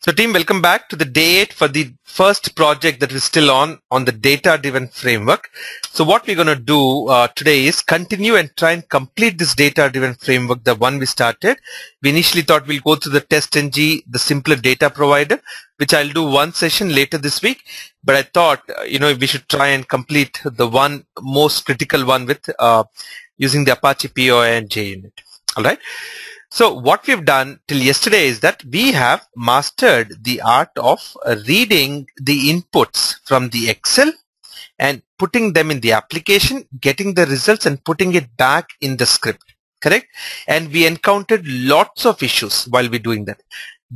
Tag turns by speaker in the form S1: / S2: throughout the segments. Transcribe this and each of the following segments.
S1: So team, welcome back to the day 8 for the first project that we're still on the data-driven framework. So what we're going to do today is continue and try and complete this data-driven framework, the one we started. We initially thought we'll go through the TestNG, the simpler data provider, which I'll do one session later this week. But I thought, we should try and complete the one most critical one with using the Apache POI and JUnit. All right. So what we've done till yesterday is that we have mastered the art of reading the inputs from the Excel and putting them in the application, getting the results and putting it back in the script, correct? And we encountered lots of issues while we're doing that.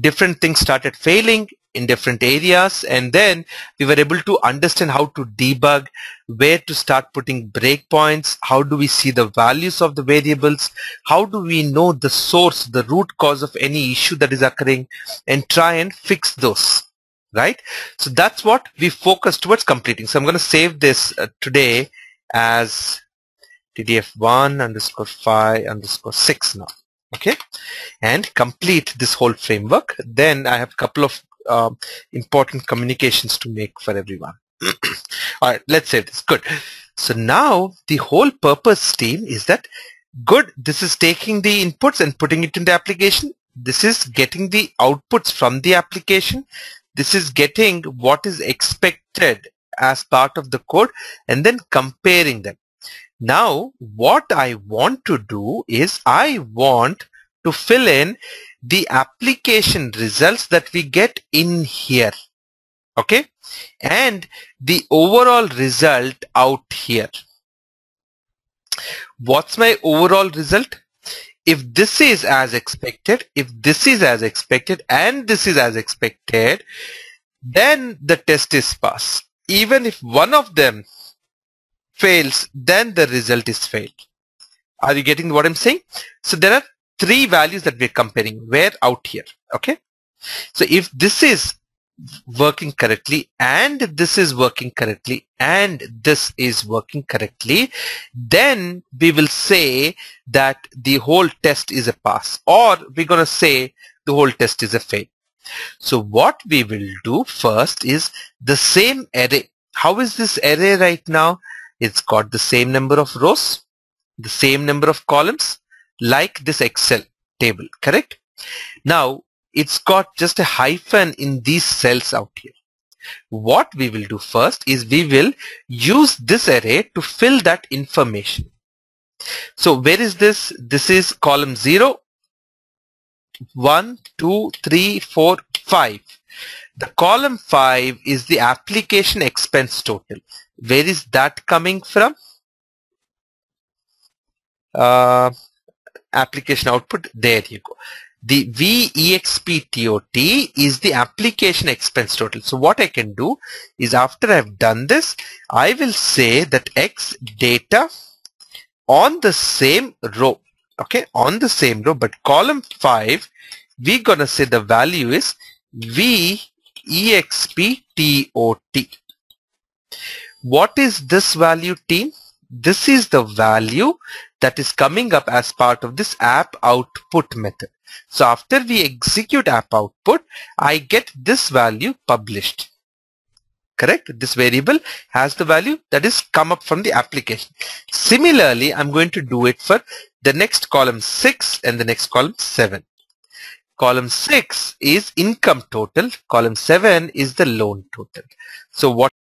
S1: Different things started failing in different areas, and then we were able to understand how to debug, where to start putting breakpoints, how do we see the values of the variables, how do we know the source, the root cause of any issue that is occurring, and try and fix those, right? So that's what we focus towards completing. So I'm going to save this today as TDF1_5_6 now, okay, and complete this whole framework. Then I have a couple of important communications to make for everyone. All right, let's save this. Good. So now the whole purpose, team, is that good. This is taking the inputs and putting it in the application. This is getting the outputs from the application. This is getting what is expected as part of the code and then comparing them. Now what I want to do is I want to fill in the application results that we get in here, okay, and the overall result out here. What's my overall result? If this is as expected, if this is as expected, and this is as expected, then the test is pass. Even if one of them fails, then the result is failed. Are you getting what I'm saying? So there are three values that we're comparing. Where? Out here, okay? So if this is working correctly and this is working correctly and this is working correctly, then we will say that the whole test is a pass, or we're going to say the whole test is a fail. So what we will do first is the same array. How is this array right now? It's got the same number of rows, the same number of columns, like this Excel table, correct? Now it's got just a hyphen in these cells out here. What we will do first is we will use this array to fill that information. So where is this? This is column 0, 1, 2, 3, 4, 5. The column 5 is the application expense total. Where is that coming from? Application output, there you go. The VEXPTOT is the application expense total. So what I can do is, after I've done this, I will say that X data on the same row, okay, on the same row, but column 5, we're gonna say the value is VEXPTOT. What is this value, team? This is the value that is coming up as part of this app output method. So after we execute app output, I get this value published. Correct? This variable has the value that is come up from the application. Similarly, I'm going to do it for the next column 6 and the next column 7. Column 6 is income total. Column 7 is the loan total. So what